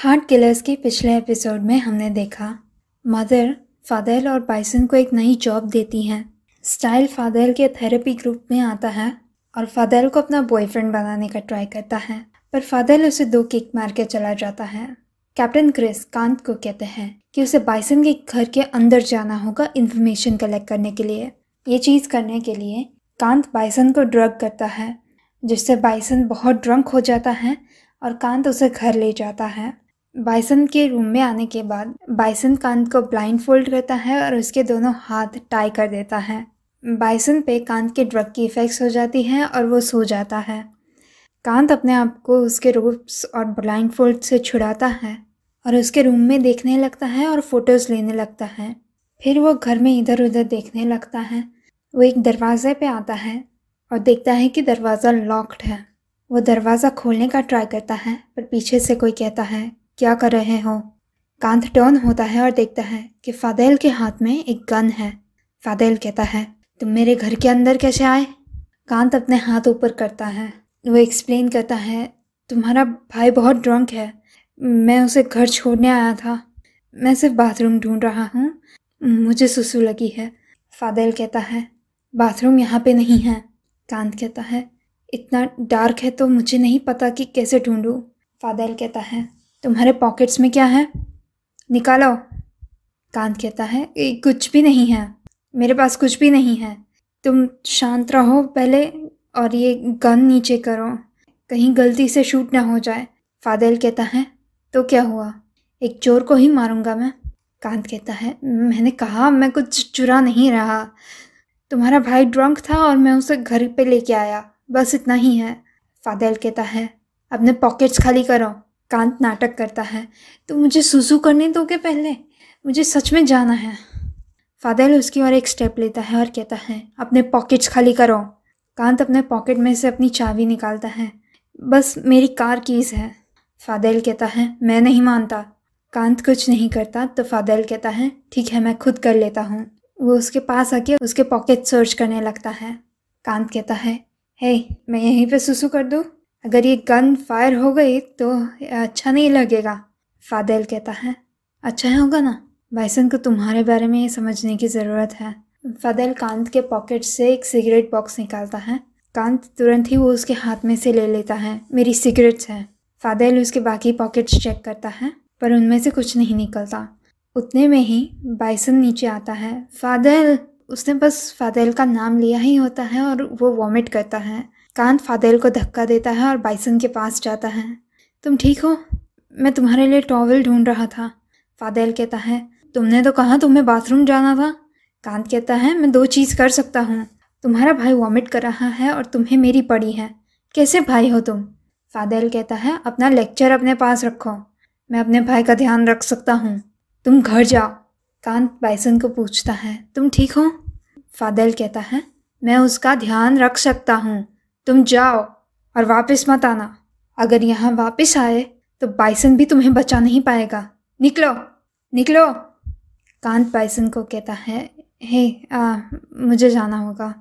Heart killers के पिछले episode में हमने देखा मदर फादेल और बाइसन को एक नई जॉब देती हैं। स्टाइल फादेल के थेरेपी ग्रुप में आता है और फादेल को अपना बॉयफ्रेंड बनाने का ट्राई करता है, पर फादेल उसे 2 किक मार के चला जाता है। कैप्टन क्रिस कांत को कहते हैं कि उसे बाइसन के घर के अंदर जाना होगा इन्फॉर्मेशन कलेक्ट करने के लिए। ये चीज़ करने के लिए कांत बाइसन को ड्रग करता है, जिससे बाइसन बहुत ड्रंक हो जाता है और कांत उसे घर ले जाता है। बाइसन के रूम में आने के बाद बाइसन कांत को ब्लाइंड फोल्ड करता है और उसके दोनों हाथ टाई कर देता है। बाइसन पे कांत के ड्रग की इफ़ेक्ट्स हो जाती हैं और वो सो जाता है। कांत अपने आप को उसके रोप्स और ब्लाइंड फोल्ड से छुड़ाता है और उसके रूम में देखने लगता है और फोटोज़ लेने लगता है। फिर वो घर में इधर उधर देखने लगता है। वो एक दरवाजे पे आता है और देखता है कि दरवाज़ा लॉक्ड है। वो दरवाज़ा खोलने का ट्राई करता है, पर पीछे से कोई कहता है, क्या कर रहे हो? कांत टर्न होता है और देखता है कि फादेल के हाथ में एक गन है। फादेल कहता है, तुम मेरे घर के अंदर कैसे आए? कांत अपने हाथ ऊपर करता है। वो एक्सप्लेन करता है, तुम्हारा भाई बहुत ड्रंक है, मैं उसे घर छोड़ने आया था, मैं सिर्फ बाथरूम ढूंढ रहा हूँ, मुझे सुसु लगी है। फादेल कहता है, बाथरूम यहाँ पे नहीं है। कांत कहता है, इतना डार्क है तो मुझे नहीं पता कि कैसे ढूंढूं। फादेल कहता है, तुम्हारे पॉकेट्स में क्या है? निकालो। कांत कहता है, कुछ भी नहीं है, मेरे पास कुछ भी नहीं है। तुम शांत रहो पहले और ये गन नीचे करो, कहीं गलती से शूट ना हो जाए। फादेल कहता है, तो क्या हुआ, एक चोर को ही मारूंगा मैं? कांत कहता है, मैंने कहा मैं कुछ चुरा नहीं रहा, तुम्हारा भाई ड्रंक था और मैं उसे घर पे लेके आया, बस इतना ही है। फादेल कहता है, अपने पॉकेट्स खाली करो। कांत नाटक करता है, तो मुझे सुसु करने दोगे पहले, मुझे सच में जाना है। फादेल उसकी ओर एक स्टेप लेता है और कहता है, अपने पॉकेट्स खाली करो। कांत अपने पॉकेट में से अपनी चाबी निकालता है, बस मेरी कार कीज़ है। फादेल कहता है, मैं नहीं मानता। कांत कुछ नहीं करता तो फादेल कहता है, ठीक है मैं खुद कर लेता हूँ। वो उसके पास आके उसके पॉकेट सर्च करने लगता है। कांत कहता है, हे मैं यहीं पे सुसु कर दूँ? अगर ये गन फायर हो गई तो अच्छा नहीं लगेगा। फादेल कहता है, अच्छा होगा ना, बाइसन को तुम्हारे बारे में ये समझने की ज़रूरत है। फादेल कांत के पॉकेट से एक सिगरेट बॉक्स निकालता है। कांत तुरंत ही वो उसके हाथ में से ले लेता है, मेरी सिगरेट्स हैं। फादेल उसके बाकी पॉकेट्स चेक करता है, पर उनमें से कुछ नहीं निकलता। उतने में ही बाइसन नीचे आता है। फादेल, उसने बस फादेल का नाम लिया ही होता है और वो वॉमिट करता है। कांत फादेल को धक्का देता है और बाइसन के पास जाता है। तुम ठीक हो? मैं तुम्हारे लिए टॉवल ढूंढ रहा था। फादेल कहता है, तुमने तो कहा तुम्हें बाथरूम जाना था। कांत कहता है, मैं 2 चीज़ कर सकता हूँ, तुम्हारा भाई वॉमिट कर रहा है और तुम्हें मेरी पड़ी है, कैसे भाई हो तुम? फादेल कहता है, अपना लेक्चर अपने पास रखो, मैं अपने भाई का ध्यान रख सकता हूँ, तुम घर जाओ। कांत बाइसन को पूछता है, तुम ठीक हो? फादेल कहता है, मैं उसका ध्यान रख सकता हूँ, तुम जाओ और वापस मत आना। अगर यहाँ वापस आए तो बाइसन भी तुम्हें बचा नहीं पाएगा, निकलो निकलो। कांत बाइसन को कहता है, हे मुझे जाना होगा।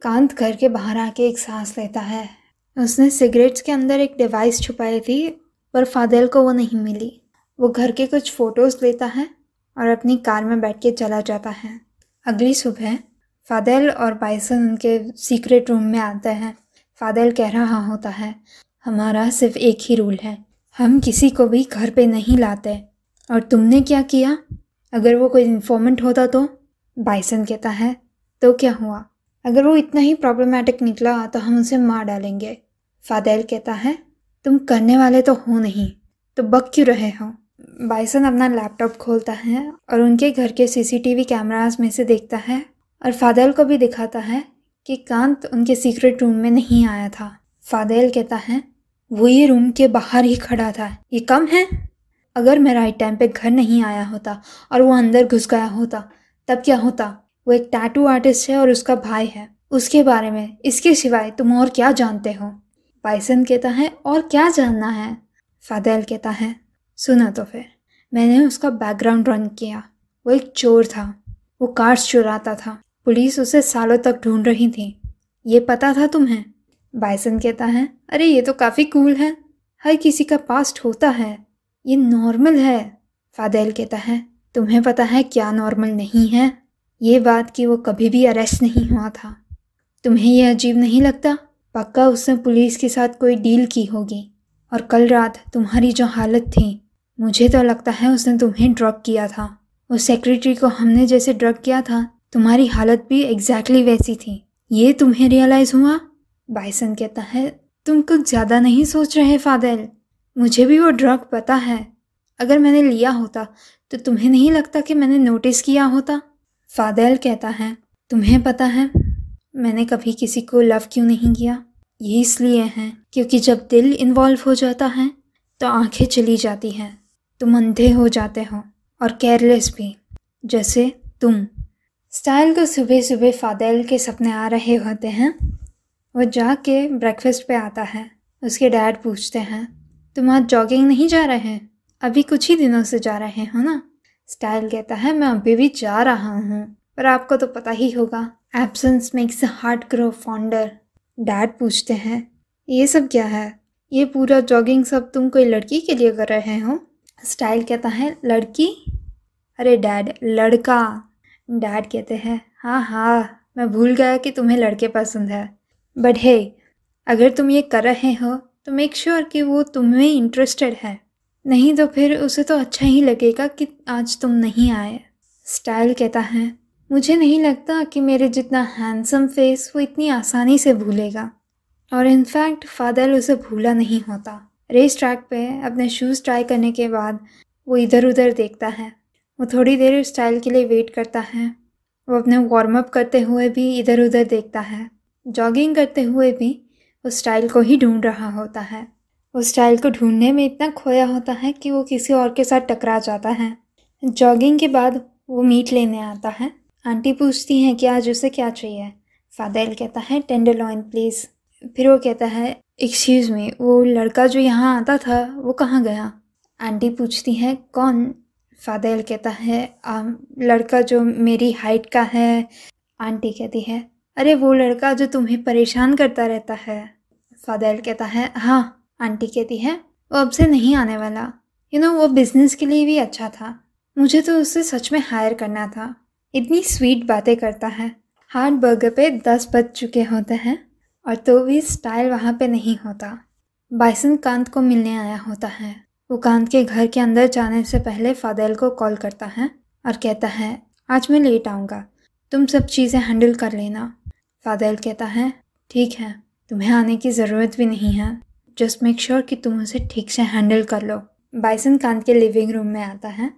कांत घर के बाहर आके एक सांस लेता है। उसने सिगरेट्स के अंदर एक डिवाइस छुपाई थी, पर फादेल को वो नहीं मिली। वो घर के कुछ फ़ोटोज़ लेता है और अपनी कार में बैठ के चला जाता है। अगली सुबह फादेल और बाइसन उनके सीक्रेट रूम में आते हैं। फादेल कह रहा होता है, हमारा सिर्फ एक ही रूल है, हम किसी को भी घर पे नहीं लाते। और तुमने क्या किया? अगर वो कोई इन्फॉर्मेंट होता तो? बाइसन कहता है, तो क्या हुआ? अगर वो इतना ही प्रॉब्लमैटिक निकला तो हम उसे मार डालेंगे। फादेल कहता है, तुम करने वाले तो हो नहीं, तो बक क्यों रहे हो? बाइसन अपना लैपटॉप खोलता है और उनके घर के सीसीटीवी कैमरास में से देखता है और फादेल को भी दिखाता है कि कांत उनके सीक्रेट रूम में नहीं आया था। फादेल कहता है, वो ये रूम के बाहर ही खड़ा था, ये कम है? अगर मैं राइट टाइम पे घर नहीं आया होता और वो अंदर घुस गया होता तब क्या होता? वो एक टैटू आर्टिस्ट है और उसका भाई है, उसके बारे में इसके सिवाय तुम और क्या जानते हो? बाइसन कहता है, और क्या जानना है? फादेल कहता है, सुना तो फिर, मैंने उसका बैकग्राउंड रन किया, वो एक चोर था, वो कार्स चुराता था, पुलिस उसे सालों तक ढूंढ रही थी, ये पता था तुम्हें? बाइसन कहता है, अरे ये तो काफ़ी कूल है, हर किसी का पास्ट होता है, ये नॉर्मल है। फादेल कहता है, तुम्हें पता है क्या नॉर्मल नहीं है? ये बात कि वो कभी भी अरेस्ट नहीं हुआ था। तुम्हें ये अजीब नहीं लगता? पक्का उसने पुलिस के साथ कोई डील की होगी। और कल रात तुम्हारी जो हालत थी, मुझे तो लगता है उसने तुम्हें ड्रग किया था। उस सेक्रेटरी को हमने जैसे ड्रग किया था, तुम्हारी हालत भी एग्जैक्टली वैसी थी। ये तुम्हें रियलाइज हुआ? बाइसन कहता है, तुम कुछ ज़्यादा नहीं सोच रहे फादेल। मुझे भी वो ड्रग पता है। अगर मैंने लिया होता तो तुम्हें नहीं लगता कि मैंने नोटिस किया होता? फादेल कहता है, तुम्हें पता है मैंने कभी किसी को लव क्यों नहीं किया? ये इसलिए है क्योंकि जब दिल इन्वॉल्व हो जाता है तो आंखें चली जाती हैं, तुम अंधे हो जाते हो और केयरलेस भी, जैसे तुम। स्टाइल को सुबह सुबह फादेल के सपने आ रहे होते हैं। वो जाके ब्रेकफास्ट पे आता है। उसके डैड पूछते हैं, तुम आज जॉगिंग नहीं जा रहे हैं? अभी कुछ ही दिनों से जा रहे हो ना? स्टाइल कहता है, मैं अभी भी जा रहा हूँ, पर आपको तो पता ही होगा, absence makes the heart grow fonder. Dad पूछते हैं, ये सब क्या है? ये पूरा जॉगिंग सब तुम कोई लड़की के लिए कर रहे हो? स्टाइल कहता है, लड़की? अरे डैड, लड़का। डैड कहते हैं, हाँ हाँ, मैं भूल गया कि तुम्हें लड़के पसंद है। बट हे, अगर तुम ये कर रहे हो तो मेक श्योर कि वो तुम्हें इंटरेस्टेड है, नहीं तो फिर उसे तो अच्छा ही लगेगा कि आज तुम नहीं आए। स्टाइल कहता है, मुझे नहीं लगता कि मेरे जितना हैंडसम फेस वो इतनी आसानी से भूलेगा। और इनफैक्ट फादर उसे भूला नहीं होता। रेस ट्रैक पे अपने शूज़ ट्राई करने के बाद वो इधर उधर देखता है। वो थोड़ी देर स्टाइल के लिए वेट करता है। वो अपने वार्म अप करते हुए भी इधर उधर देखता है। जॉगिंग करते हुए भी वो स्टाइल को ही ढूंढ रहा होता है। वो स्टाइल को ढूंढने में इतना खोया होता है कि वो किसी और के साथ टकरा जाता है। जॉगिंग के बाद वो मीट लेने आता है। आंटी पूछती हैं कि आज उसे क्या चाहिए। फादेल कहता है, टेंडरलॉइन प्लीज़। फिर वो कहता है, एक्सक्यूज़ मी, वो लड़का जो यहाँ आता था वो कहाँ गया? आंटी पूछती है, कौन? फादेल कहता है, लड़का जो मेरी हाइट का है। आंटी कहती है, अरे वो लड़का जो तुम्हें परेशान करता रहता है। फादेल कहता है, हाँ। आंटी कहती है, वो अब से नहीं आने वाला। वो बिज़नेस के लिए भी अच्छा था। मुझे तो उसे सच में हायर करना था। इतनी स्वीट बातें करता है। हार्ड बर्गर पे 10 बज चुके होते हैं और तो भी स्टाइल वहाँ पे नहीं होता। बाइसन कांत को मिलने आया होता है। वो कांत के घर के अंदर जाने से पहले फादेल को कॉल करता है और कहता है, आज मैं लेट आऊँगा, तुम सब चीज़ें हैंडल कर लेना। फादेल कहता है, ठीक है, तुम्हें आने की ज़रूरत भी नहीं है, जस्ट मेक श्योर कि तुम उसे ठीक से हैंडल कर लो। बाइसन कांत के लिविंग रूम में आता है।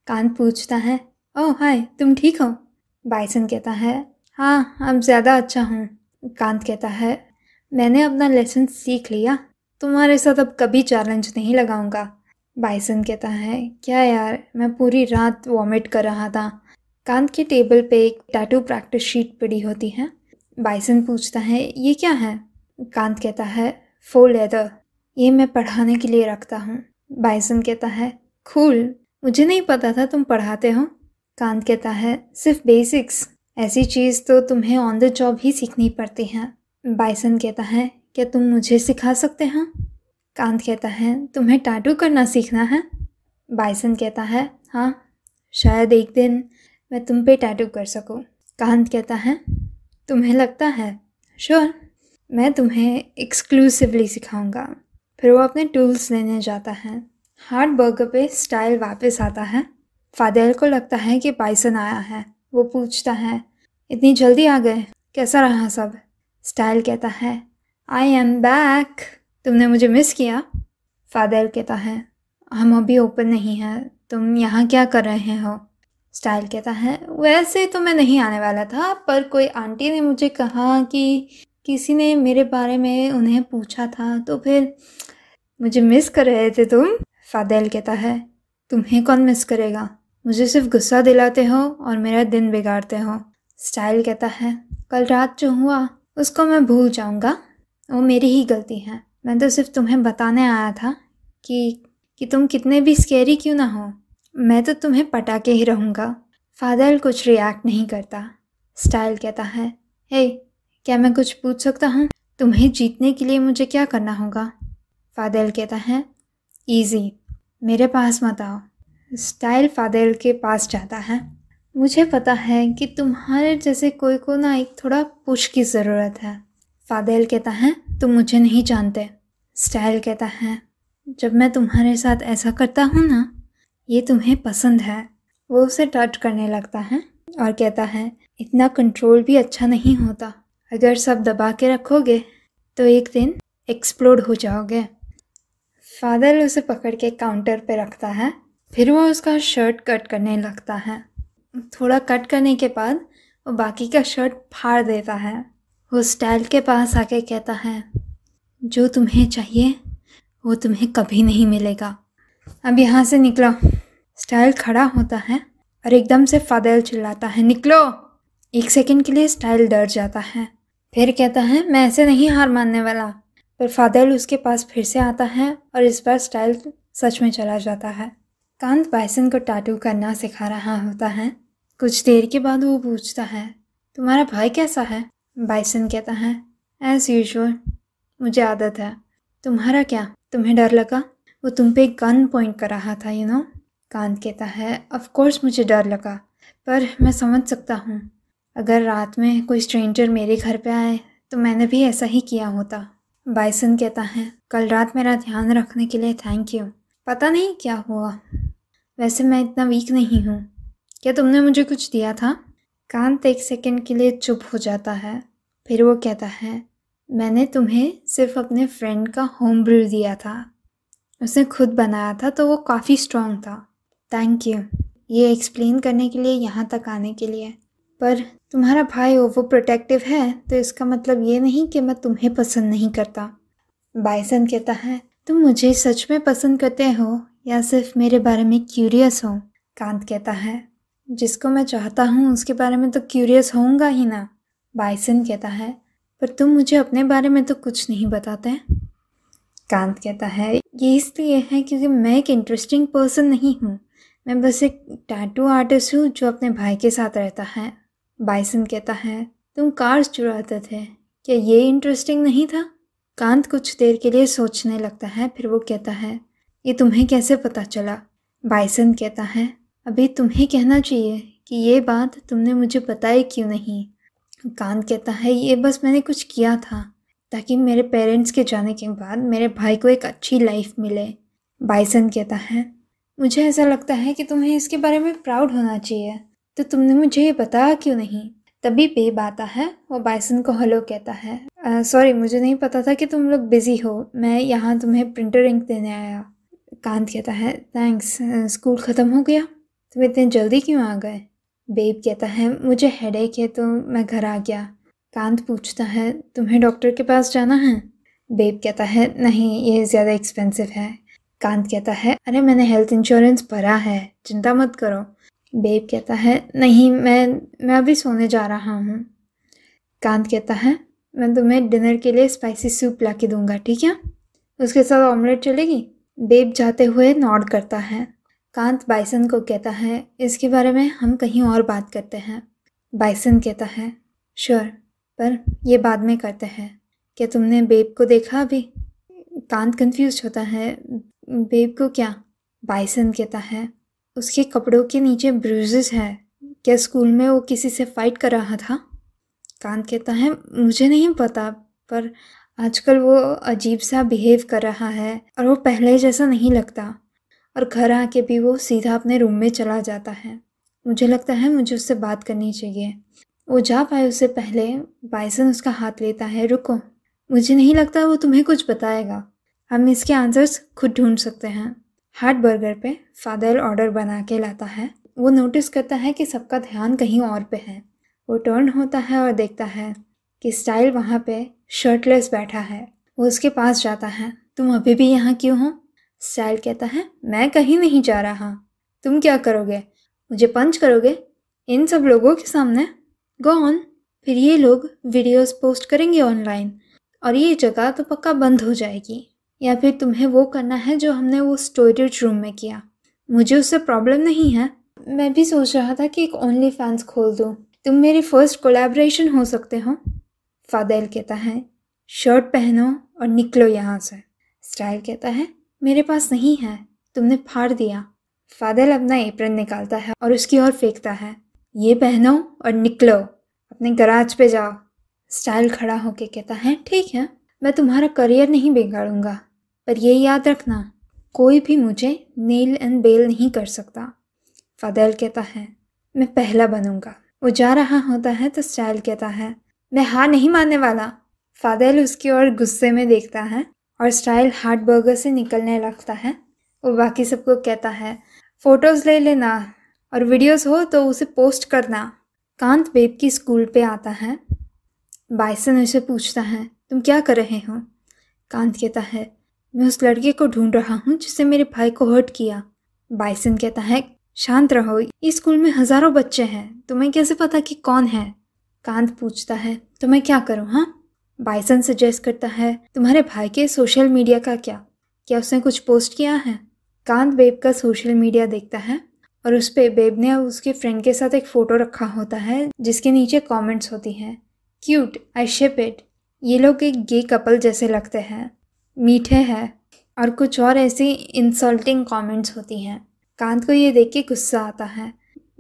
कांत पूछता है, ओह हाय, तुम ठीक हो? बाइसन कहता है, हाँ, अब ज़्यादा अच्छा हूँ। कांत कहता है, मैंने अपना लेसन सीख लिया, तुम्हारे साथ अब कभी चैलेंज नहीं लगाऊंगा। बाइसन कहता है, क्या यार, मैं पूरी रात वॉमिट कर रहा था। कांत के टेबल पे एक टैटू प्रैक्टिस शीट पड़ी होती है। बाइसन पूछता है, ये क्या है? कांत कहता है, फोर लेदर, ये मैं पढ़ाने के लिए रखता हूँ। बाइसन कहता है, कूल, मुझे नहीं पता था तुम पढ़ाते हो। कांत कहता है, सिर्फ बेसिक्स, ऐसी चीज़ तो तुम्हें ऑन द जॉब ही सीखनी पड़ती है। बाइसन कहता है, क्या तुम मुझे सिखा सकते हो? कांत कहता है, तुम्हें टैटू करना सीखना है? बाइसन कहता है, हाँ, शायद एक दिन मैं तुम पे टैटू कर सकूं। कांत कहता है, तुम्हें लगता है? श्योर, मैं तुम्हें एक्सक्लूसिवली सिखाऊंगा। फिर वो अपने टूल्स लेने जाता है। हार्ड बर्गर पे स्टाइल वापस आता है। फादेल को लगता है कि बाइसन आया है। वो पूछता है, इतनी जल्दी आ गए, कैसा रहा सब? स्टाइल कहता है, आई एम बैक, तुमने मुझे मिस किया? फादेल कहता है, हम अभी ओपन नहीं हैं, तुम यहाँ क्या कर रहे हो? स्टाइल कहता है, वैसे तो मैं नहीं आने वाला था, पर कोई आंटी ने मुझे कहा कि किसी ने मेरे बारे में उन्हें पूछा था, तो फिर मुझे मिस कर रहे थे तुम? फादेल कहता है, तुम्हें कौन मिस करेगा? मुझे सिर्फ गुस्सा दिलाते हो और मेरा दिन बिगाड़ते हो। स्टाइल कहता है, कल रात जो हुआ उसको मैं भूल जाऊंगा, वो मेरी ही गलती है। मैं तो सिर्फ तुम्हें बताने आया था कि तुम कितने भी स्केरी क्यों ना हो, मैं तो तुम्हें पटा के ही रहूँगा। फादेल कुछ रिएक्ट नहीं करता। स्टाइल कहता है, हे, क्या मैं कुछ पूछ सकता हूँ? तुम्हें जीतने के लिए मुझे क्या करना होगा? फादेल कहता है, ईजी, मेरे पास मत आओ। स्टाइल फादेल के पास जाता है। मुझे पता है कि तुम्हारे जैसे कोई को ना एक थोड़ा पुश की ज़रूरत है। फादेल कहता है तुम मुझे नहीं जानते। स्टाइल कहता है जब मैं तुम्हारे साथ ऐसा करता हूँ ना, ये तुम्हें पसंद है। वो उसे टच करने लगता है और कहता है इतना कंट्रोल भी अच्छा नहीं होता। अगर सब दबा के रखोगे तो एक दिन एक्सप्लोड हो जाओगे। फादर उसे पकड़ के काउंटर पे रखता है। फिर वो उसका शर्ट कट करने लगता है। थोड़ा कट करने के बाद वो बाकी का शर्ट फाड़ देता है। वो स्टाइल के पास आके कहता है जो तुम्हें चाहिए वो तुम्हें कभी नहीं मिलेगा, अब यहाँ से निकलो। स्टाइल खड़ा होता है और एकदम से फादर चिल्लाता है निकलो। एक सेकंड के लिए स्टाइल डर जाता है, फिर कहता है मैं ऐसे नहीं हार मानने वाला। पर फादर उसके पास फिर से आता है और इस बार स्टाइल सच में चला जाता है। कांत बाइसन को टैटू करना सिखा रहा होता है। कुछ देर के बाद वो पूछता है तुम्हारा भाई कैसा है? बाइसन कहता है एज यूजुअल, मुझे आदत है। तुम्हारा क्या? तुम्हें डर लगा? वो तुम पे गन पॉइंट कर रहा था यू नो। कांत कहता है ऑफ कोर्स मुझे डर लगा, पर मैं समझ सकता हूँ अगर रात में कोई स्ट्रेंजर मेरे घर पे आए तो मैंने भी ऐसा ही किया होता। बाइसन कहता है कल रात मेरा ध्यान रखने के लिए थैंक यू। पता नहीं क्या हुआ, वैसे मैं इतना वीक नहीं हूँ। क्या तुमने मुझे कुछ दिया था? कांत एक सेकंड के लिए चुप हो जाता है। फिर वो कहता है मैंने तुम्हें सिर्फ अपने फ्रेंड का होम ब्रू दिया था, उसने खुद बनाया था तो वो काफ़ी स्ट्रॉन्ग था। थैंक यू ये एक्सप्लेन करने के लिए, यहाँ तक आने के लिए। पर तुम्हारा भाई ओवर प्रोटेक्टिव है तो इसका मतलब ये नहीं कि मैं तुम्हें पसंद नहीं करता। बाइसन कहता है तुम मुझे सच में पसंद करते हो या सिर्फ मेरे बारे में क्यूरियस हो? कांत कहता है जिसको मैं चाहता हूँ उसके बारे में तो क्यूरियस होऊंगा ही ना। बाइसन कहता है पर तुम मुझे अपने बारे में तो कुछ नहीं बताते। कांत कहता है ये इसलिए है क्योंकि मैं एक इंटरेस्टिंग पर्सन नहीं हूँ, मैं बस एक टैटू आर्टिस्ट हूँ जो अपने भाई के साथ रहता है। बाइसन कहता है तुम कार्स चुराते थे, क्या ये इंटरेस्टिंग नहीं था? कांत कुछ देर के लिए सोचने लगता है, फिर वो कहता है ये तुम्हें कैसे पता चला? बाइसन कहता है अभी तुम्हें कहना चाहिए कि ये बात तुमने मुझे बताई क्यों नहीं। कांत कहता है ये बस मैंने कुछ किया था ताकि मेरे पेरेंट्स के जाने के बाद मेरे भाई को एक अच्छी लाइफ मिले। बाइसन कहता है मुझे ऐसा लगता है कि तुम्हें इसके बारे में प्राउड होना चाहिए, तो तुमने मुझे ये बताया क्यों नहीं? तभी बेब आता है, वो बाइसन को हेलो कहता है सॉरी मुझे नहीं पता था कि तुम लोग बिजी हो, मैं यहाँ तुम्हें प्रिंटर इंक देने आया। कांत कहता है थैंक्स, स्कूल ख़त्म हो गया, तुम इतने जल्दी क्यों आ गए? बेब कहता है मुझे हेडेक है तो मैं घर आ गया। कांत पूछता है तुम्हें डॉक्टर के पास जाना है? बेब कहता है नहीं ये ज़्यादा एक्सपेंसिव है। कांत कहता है अरे मैंने हेल्थ इंश्योरेंस भरा है, चिंता मत करो। बेब कहता है नहीं मैं अभी सोने जा रहा हूँ। कांत कहता है मैं तुम्हें डिनर के लिए स्पाइसी सूप ला के दूँगा, ठीक है? उसके साथ ऑमलेट चलेगी? बेब जाते हुए नॉड करता है। कांत बाइसन को कहता है इसके बारे में हम कहीं और बात करते हैं। बाइसन कहता है श्योर, पर ये बाद में करते हैं। क्या तुमने बेब को देखा अभी? कांत कंफ्यूज होता है बेब को क्या? बाइसन कहता है उसके कपड़ों के नीचे ब्रूजेस है, क्या स्कूल में वो किसी से फाइट कर रहा था? कांत कहता है मुझे नहीं पता, पर आजकल वो अजीब सा बिहेव कर रहा है और वो पहले जैसा नहीं लगता, और घर आके भी वो सीधा अपने रूम में चला जाता है। मुझे लगता है मुझे उससे बात करनी चाहिए। वो जा पाए उससे पहले बाइसन उसका हाथ लेता है। रुको, मुझे नहीं लगता वो तुम्हें कुछ बताएगा, हम इसके आंसर्स खुद ढूंढ सकते हैं। हार्ट बर्गर पे फादर ऑर्डर बना के लाता है। वो नोटिस करता है कि सबका ध्यान कहीं और पे है। वो टर्न होता है और देखता है कि स्टाइल वहाँ पे शर्टलेस बैठा है। वो उसके पास जाता है। तुम अभी भी यहाँ क्यों हो? स्टाइल कहता है मैं कहीं नहीं जा रहा। तुम क्या करोगे? मुझे पंच करोगे इन सब लोगों के सामने? Go on. फिर ये लोग वीडियोस पोस्ट करेंगे ऑनलाइन और ये जगह तो पक्का बंद हो जाएगी। या फिर तुम्हें वो करना है जो हमने वो स्टोरेज रूम में किया। मुझे उससे प्रॉब्लम नहीं है, मैं भी सोच रहा था कि एक ओनली फैंस खोल दूँ, तुम मेरी फर्स्ट कोलैबोरेशन हो सकते हो। फादेल कहता है शर्ट पहनो और निकलो यहाँ से। स्टाइल कहता है मेरे पास नहीं है। तुमने फाड़ दिया। फादल अपना एप्रन निकालता है और उसकी ओर फेंकता है। ये पहनो और निकलो, अपने गराज पे जाओ। स्टाइल खड़ा होके कहता है, ठीक है, मैं तुम्हारा करियर नहीं बिगाड़ूंगा, पर ये याद रखना, कोई भी मुझे नेल एंड बेल नहीं कर सकता। फादल कहता है, मैं पहला बनूंगा। वो जा रहा होता है तो स्टाइल कहता है, मैं हार नहीं मानने वाला। फादल उसकी ओर गुस्से में देखता है और स्टाइल हार्ट बर्गर से निकलने लगता है। वो बाकी सबको कहता है, फ़ोटोज़ ले लेना और वीडियोस हो तो उसे पोस्ट करना। कांत बेब की स्कूल पे आता है। बाइसन उसे पूछता है, तुम क्या कर रहे हो? कांत कहता है, मैं उस लड़के को ढूंढ रहा हूँ जिससे मेरे भाई को हर्ट किया। बाइसन कहता है, शांत रहो, इस स्कूल में हज़ारों बच्चे हैं, तुम्हें कैसे पता कि कौन है? कांत पूछता है, तो मैं क्या करूँ? हाँ। बाइसन सजेस्ट करता है, तुम्हारे भाई के सोशल मीडिया का क्या उसने कुछ पोस्ट किया है? कांत बेब का सोशल मीडिया देखता है और उस पर बेब ने उसके फ्रेंड के साथ एक फ़ोटो रखा होता है जिसके नीचे कमेंट्स होती हैं, क्यूट, आई शिप इट, ये लोग एक गे कपल जैसे लगते हैं, मीठे हैं, और कुछ और ऐसी इंसल्टिंग कमेंट्स होती हैं। कांत को ये देख के गुस्सा आता है।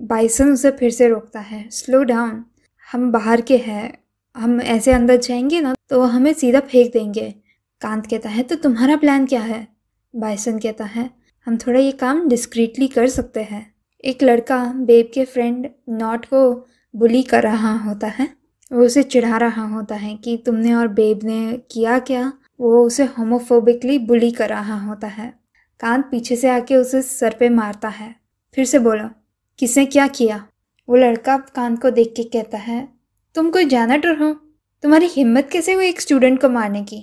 बाइसन उसे फिर से रोकता है, स्लो डाउन, हम बाहर के हैं, हम ऐसे अंदर जाएंगे ना तो वो हमें सीधा फेंक देंगे। कांत कहता है, तो तुम्हारा प्लान क्या है? बाइसन कहता है, हम थोड़ा ये काम डिस्क्रीटली कर सकते हैं। एक लड़का बेब के फ्रेंड नॉट को बुली कर रहा होता है। वो उसे चिढ़ा रहा होता है कि तुमने और बेब ने किया क्या। वो उसे होमोफोबिकली बुली कर रहा होता है। कांत पीछे से आके उसे सर पे मारता है। फिर से बोला, किसने क्या किया? वो लड़का कांत को देख के कहता है, तुम कोई जैनेटर हो, तुम्हारी हिम्मत कैसे हुई एक स्टूडेंट को मारने की?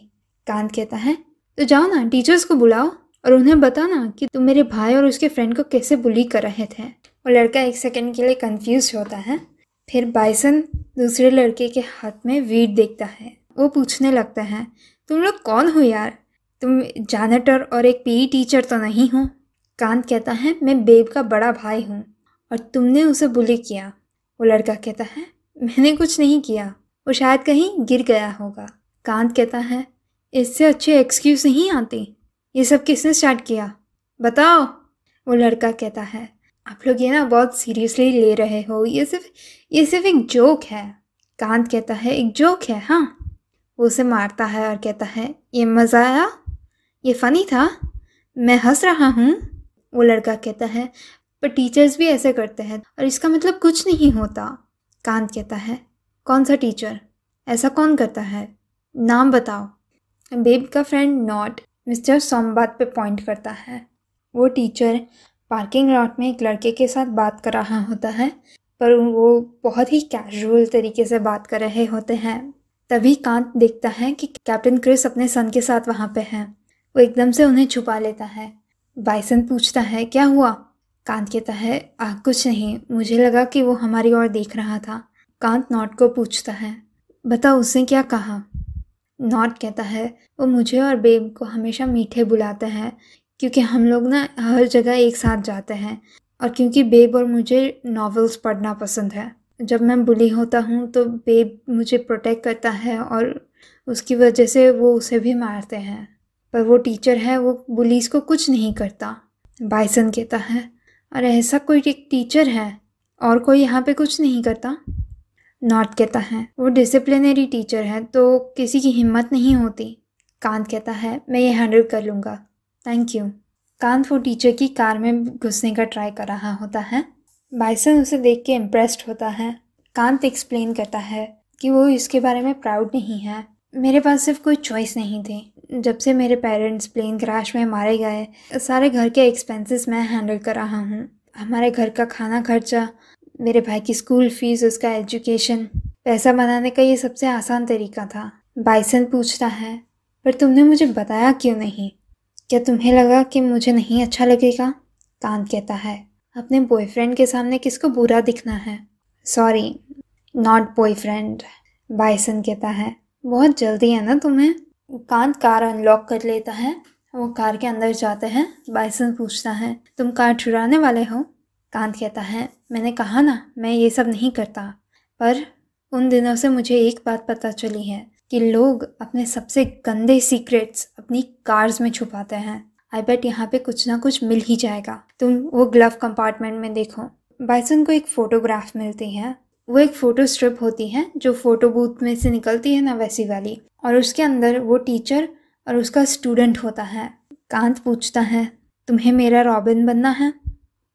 कांत कहता है, तो जाओ ना, टीचर्स को बुलाओ और उन्हें बताना कि तुम मेरे भाई और उसके फ्रेंड को कैसे बुली कर रहे थे। वो लड़का एक सेकंड के लिए कंफ्यूज होता है। फिर बाइसन दूसरे लड़के के हाथ में वीड देखता है। वो पूछने लगता है, तुम लोग कौन हो यार? तुम जैनेटर और एक पीई टीचर तो नहीं हो? कांत कहता है, मैं बेब का बड़ा भाई हूँ और तुमने उसे बुली किया। वो लड़का कहता है, मैंने कुछ नहीं किया, वो शायद कहीं गिर गया होगा। कांत कहता है, इससे अच्छे एक्सक्यूज़ नहीं आती। ये सब किसने स्टार्ट किया, बताओ। वो लड़का कहता है, आप लोग ये ना बहुत सीरियसली ले रहे हो, ये सिर्फ एक जोक है। कांत कहता है, एक जोक है? हाँ। वो उसे मारता है और कहता है, ये मज़ा आया, ये फ़नी था, मैं हंस रहा हूँ। वो लड़का कहता है, पर टीचर्स भी ऐसे करते हैं और इसका मतलब कुछ नहीं होता। कांत कहता है, कौन सा टीचर? ऐसा कौन करता है? नाम बताओ। बेब का फ्रेंड नॉट मिस्टर सोमबात पे पॉइंट करता है। वो टीचर पार्किंग लॉट में एक लड़के के साथ बात कर रहा होता है, पर वो बहुत ही कैजुअल तरीके से बात कर रहे होते हैं। तभी कांत देखता है कि कैप्टन क्रिस अपने सन के साथ वहाँ पे हैं। वो एकदम से उन्हें छुपा लेता है। बाइसन पूछता है, क्या हुआ? कांत कहता है, कुछ नहीं, मुझे लगा कि वो हमारी ओर देख रहा था। कांत नॉट को पूछता है, बताओ उसने क्या कहा? नॉट कहता है, वो मुझे और बेब को हमेशा मीठे बुलाते हैं क्योंकि हम लोग ना हर जगह एक साथ जाते हैं, और क्योंकि बेब और मुझे नॉवेल्स पढ़ना पसंद है। जब मैं बुली होता हूँ तो बेब मुझे प्रोटेक्ट करता है और उसकी वजह से वो उसे भी मारते हैं, पर वो टीचर है, वो बुलीज को कुछ नहीं करता। बाइसन कहता है, अरे ऐसा कोई एक टीचर है और कोई यहाँ पे कुछ नहीं करता? नॉट कहता है, वो डिसिप्लिनरी टीचर है तो किसी की हिम्मत नहीं होती। कांत कहता है, मैं ये हैंडल कर लूँगा, थैंक यू। कांत वो टीचर की कार में घुसने का ट्राई कर रहा होता है। बाइसन उसे देख के इम्प्रेस्ड होता है। कांत एक्सप्लेन करता है कि वो इसके बारे में प्राउड नहीं है। मेरे पास सिर्फ कोई चॉइस नहीं थी। जब से मेरे पेरेंट्स प्लेन क्रैश में मारे गए, सारे घर के एक्सपेंसेस मैं हैंडल कर रहा हूँ। हमारे घर का खाना खर्चा, मेरे भाई की स्कूल फीस, उसका एजुकेशन, पैसा बनाने का ये सबसे आसान तरीका था। बाइसन पूछता है, पर तुमने मुझे बताया क्यों नहीं? क्या तुम्हें लगा कि मुझे नहीं अच्छा लगेगा? कांत कहता है, अपने बॉयफ्रेंड के सामने किसको बुरा दिखना है? Sorry, not boyfriend. बाइसन कहता है, बहुत जल्दी है ना तुम्हें? कांत कार अनलॉक कर लेता है। वो कार के अंदर जाते हैं। बाइसन पूछता है, तुम कार चुराने वाले हो? कांत कहता है, मैंने कहा ना, मैं ये सब नहीं करता, पर उन दिनों से मुझे एक बात पता चली है कि लोग अपने सबसे गंदे सीक्रेट्स अपनी कार्स में छुपाते हैं। आई बेट यहाँ पे कुछ ना कुछ मिल ही जाएगा। तुम वो ग्लव कंपार्टमेंट में देखो। बाइसन को एक फ़ोटोग्राफ मिलती है। वो एक फ़ोटो स्ट्रिप होती है जो फ़ोटो बूथ में से निकलती है ना, वैसी वाली। और उसके अंदर वो टीचर और उसका स्टूडेंट होता है। कांत पूछता है, तुम्हें मेरा रॉबिन बनना है?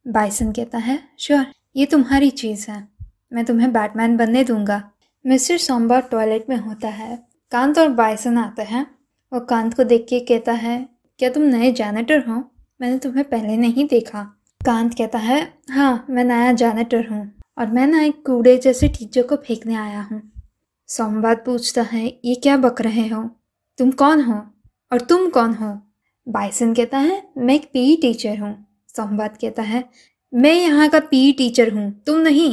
बाइसन कहता है, श्योर, ये तुम्हारी चीज़ है, मैं तुम्हें बैटमैन बनने दूंगा। मिस्टर सोमबार्ग टॉयलेट में होता है। कांत और बाइसन आते हैं। वो कांत को देख के कहता है, क्या तुम नए जैनेटर हो? मैंने तुम्हें पहले नहीं देखा। कांत कहता है, हाँ, मैं नया जैनेटर हूँ और मैं ना एक कूड़े जैसे टीचर को फेंकने आया हूँ। सोमबार्ग पूछता है, ये क्या बक रहे हो? तुम कौन हो और तुम कौन हो? बाइसन कहता है, मैं एक पीई टीचर हूँ। सोमबार्ग कहता है, मैं यहाँ का पीई टीचर हूँ, तुम नहीं।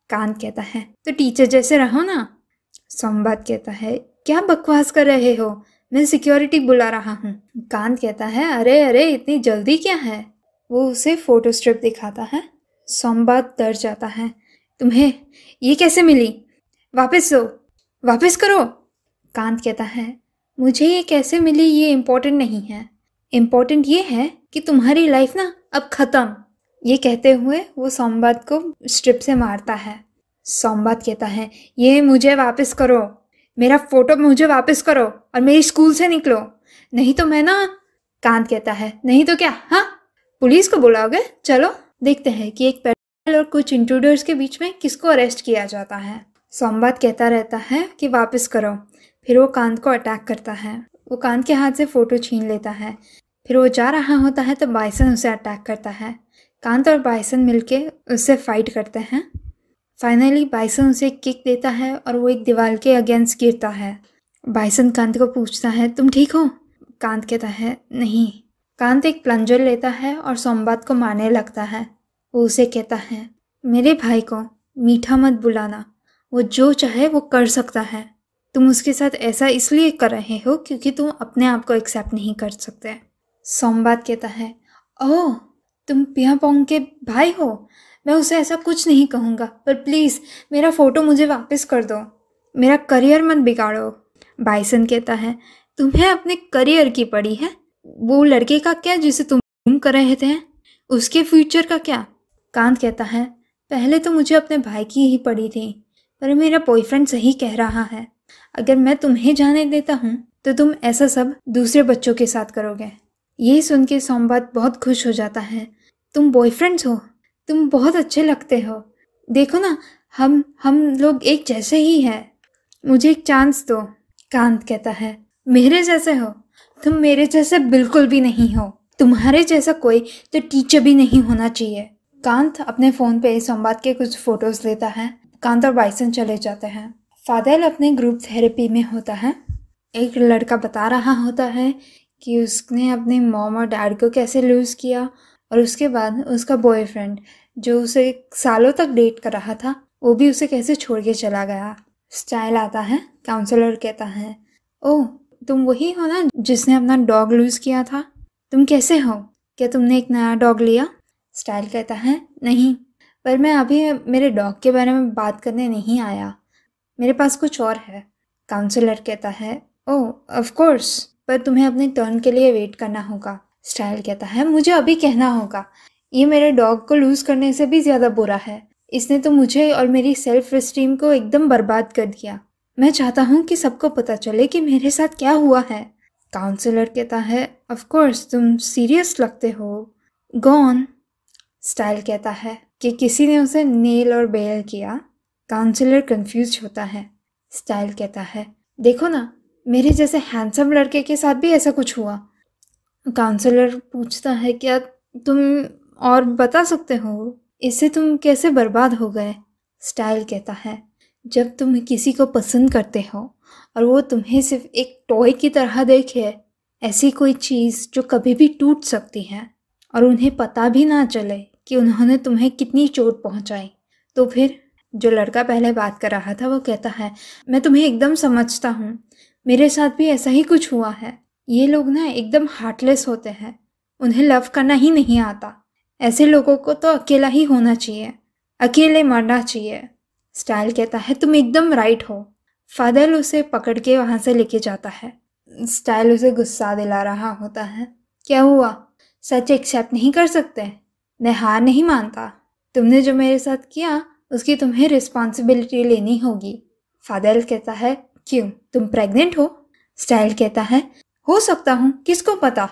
कांत कहता है, तो टीचर जैसे रहो ना। सोमबार्ग कहता है, क्या बकवास कर रहे हो, मैं सिक्योरिटी बुला रहा हूँ। कांत कहता है, अरे अरे, इतनी जल्दी क्या है? वो उसे फोटो स्ट्रिप दिखाता है। सोमबार्ग डर जाता है, तुम्हें ये कैसे मिली? वापस दो, वापस करो। कांत कहता है, मुझे ये कैसे मिली ये इम्पोर्टेंट नहीं है, इम्पोर्टेंट ये है कि तुम्हारी लाइफ ना अब ख़त्म। ये कहते हुए वो सोमबार्ग को स्ट्रिप से मारता है। सोमबार्ग कहता है, ये मुझे वापस करो, मेरा फोटो मुझे वापस करो और मेरी स्कूल से निकलो, नहीं तो मैं ना। कांत कहता है, नहीं तो क्या? हाँ, पुलिस को बुलाओगे? चलो देखते हैं कि एक पैदल और कुछ इंट्रूडर्स के बीच में किसको अरेस्ट किया जाता है। सोमबार्ग कहता रहता है कि वापस करो। फिर वो कांत को अटैक करता है। वो कांत के हाथ से फ़ोटो छीन लेता है। फिर वो जा रहा होता है तो बाइसन उसे अटैक करता है। कांत और बाइसन मिलके उससे फाइट करते हैं। फाइनली बाइसन उसे एक किक देता है और वो एक दीवार के अगेंस्ट गिरता है। बाइसन कांत को पूछता है, तुम ठीक हो? कांत कहता है, नहीं। कांत एक प्लंजर लेता है और सोमबार्ग को मारने लगता है। वो उसे कहता है, मेरे भाई को मीठा मत बुलाना, वो जो चाहे वो कर सकता है। तुम उसके साथ ऐसा इसलिए कर रहे हो क्योंकि तुम अपने आप को एक्सेप्ट नहीं कर सकते। सोमबार्ग कहता है, ओह, तुम पियापोंग के भाई हो? मैं उसे ऐसा कुछ नहीं कहूँगा, पर प्लीज़ मेरा फ़ोटो मुझे वापस कर दो, मेरा करियर मत बिगाड़ो। बाइसन कहता है, तुम्हें अपने करियर की पड़ी है? वो लड़के का क्या जिसे तुम कर रहे थे, उसके फ्यूचर का क्या? कांत कहता है, पहले तो मुझे अपने भाई की ही पड़ी थी, पर मेरा बॉयफ्रेंड सही कह रहा है। अगर मैं तुम्हें जाने देता हूँ तो तुम ऐसा सब दूसरे बच्चों के साथ करोगे। ये सुन के सोमबार्ग बहुत खुश हो जाता है। तुम बॉयफ्रेंड्स हो? तुम बहुत अच्छे लगते हो। देखो ना, हम लोग एक जैसे ही हैं। मुझे एक चांस दो। कांत कहता है, मेरे जैसे हो? तुम मेरे जैसे बिल्कुल भी नहीं हो। तुम्हारे जैसा कोई तो टीचर भी नहीं होना चाहिए। कांत अपने फ़ोन पे सोमबार्ग के कुछ फ़ोटोज़ लेता है। कांत और बाइसन चले जाते हैं। फादेल अपने ग्रुप थेरेपी में होता है। एक लड़का बता रहा होता है कि उसने अपने मॉम और डैड को कैसे लूज़ किया और उसके बाद उसका बॉयफ्रेंड जो उसे सालों तक डेट कर रहा था वो भी उसे कैसे छोड़ के चला गया। स्टाइल आता है। काउंसलर कहता है, ओह, तुम वही हो ना जिसने अपना डॉग लूज़ किया था? तुम कैसे हो? क्या तुमने एक नया डॉग लिया? स्टाइल कहता है, नहीं, पर मैं अभी मेरे डॉग के बारे में बात करने नहीं आया, मेरे पास कुछ और है। काउंसलर कहता है, ओह ऑफ कोर्स, पर तुम्हें अपने टर्न के लिए वेट करना होगा। स्टाइल कहता है, मुझे अभी कहना होगा, ये मेरे डॉग को लूज़ करने से भी ज़्यादा बुरा है। इसने तो मुझे और मेरी सेल्फ एस्टीम को एकदम बर्बाद कर दिया। मैं चाहता हूँ कि सबको पता चले कि मेरे साथ क्या हुआ है। काउंसलर कहता है, ऑफ कोर्स, तुम सीरियस लगते हो, गो ऑन। स्टाइल कहता है कि किसी ने उसे नेल और बेल किया। काउंसलर कंफ्यूज होता है। स्टाइल कहता है, देखो ना, मेरे जैसे हैंडसम लड़के के साथ भी ऐसा कुछ हुआ। काउंसलर पूछता है, क्या तुम और बता सकते हो, इससे तुम कैसे बर्बाद हो गए? स्टाइल कहता है, जब तुम किसी को पसंद करते हो और वो तुम्हें सिर्फ एक टॉय की तरह देखे, ऐसी कोई चीज़ जो कभी भी टूट सकती है और उन्हें पता भी ना चले कि उन्होंने तुम्हें कितनी चोट पहुंचाई, तो फिर जो लड़का पहले बात कर रहा था वो कहता है, मैं तुम्हें एकदम समझता हूँ, मेरे साथ भी ऐसा ही कुछ हुआ है। ये लोग ना एकदम हार्टलेस होते हैं, उन्हें लव करना ही नहीं आता। ऐसे लोगों को तो अकेला ही होना चाहिए, अकेले मरना चाहिए। स्टाइल कहता है, तुम एकदम राइट हो। फादेल उसे पकड़ के वहाँ से लेके जाता है। स्टाइल उसे गुस्सा दिला रहा होता है, क्या हुआ, सच एक्सेप्ट नहीं कर सकते। मैं हार नहीं मानता। तुमने जो मेरे साथ किया उसकी तुम्हें रिस्पॉन्सिबिलिटी लेनी होगी। फादेल कहता है, क्यों, तुम प्रेग्नेंट हो? स्टाइल कहता है, हो सकता हूँ, किसको पता।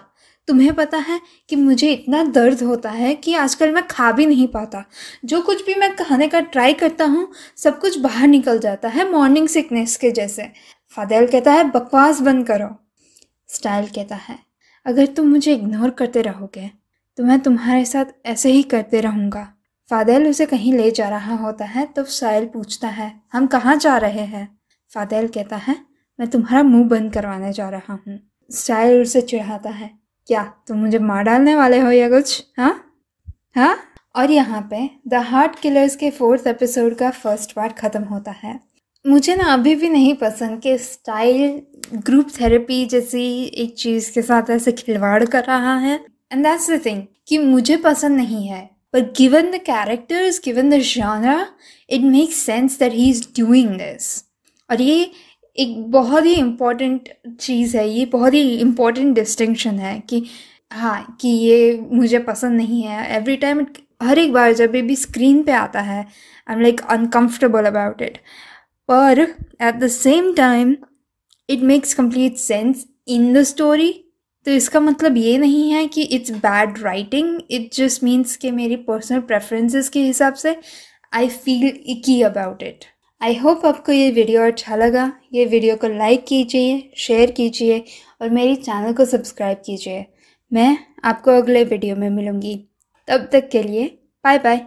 तुम्हें पता है कि मुझे इतना दर्द होता है कि आजकल मैं खा भी नहीं पाता। जो कुछ भी मैं खाने का ट्राई करता हूँ सब कुछ बाहर निकल जाता है, मॉर्निंग सिकनेस के जैसे। फादेल कहता है, बकवास बंद करो। स्टाइल कहता है, अगर तुम मुझे इग्नोर करते रहोगे तो मैं तुम्हारे साथ ऐसे ही करते रहूँगा। फादेल उसे कहीं ले जा रहा होता है तो स्टाइल पूछता है, हम कहाँ जा रहे हैं? फादेल कहता है, मैं तुम्हारा मुंह बंद करवाने जा रहा हूँ। स्टाइल उसे चिढ़ाता है, क्या तुम मुझे मार डालने वाले हो या कुछ? हाँ। और यहाँ पे द हार्ट किलर्स के 4th एपिसोड का फर्स्ट पार्ट ख़त्म होता है। मुझे ना अभी भी नहीं पसंद कि स्टाइल ग्रुप थेरेपी जैसी एक चीज़ के साथ ऐसे खिलवाड़ कर रहा है। एंड दैट्स द थिंग कि मुझे पसंद नहीं है, पर given the characters, given the genre, it makes sense that he is doing this. और ये एक बहुत ही इम्पॉर्टेंट चीज़ है, ये बहुत ही इम्पॉर्टेंट डिस्टिंक्शन है कि हाँ, कि ये मुझे पसंद नहीं है। एवरी टाइम, हर एक बार जब ये भी स्क्रीन पे आता है, I am like uncomfortable about it. पर at the same time it makes complete sense in the story. तो इसका मतलब ये नहीं है कि it's bad writing, it just means कि मेरी पर्सनल प्रेफरेंसेस के हिसाब से I feel icky about it. I hope आपको ये वीडियो अच्छा लगा। ये वीडियो को लाइक कीजिए, शेयर कीजिए और मेरी चैनल को सब्सक्राइब कीजिए। मैं आपको अगले वीडियो में मिलूँगी। तब तक के लिए बाय बाय।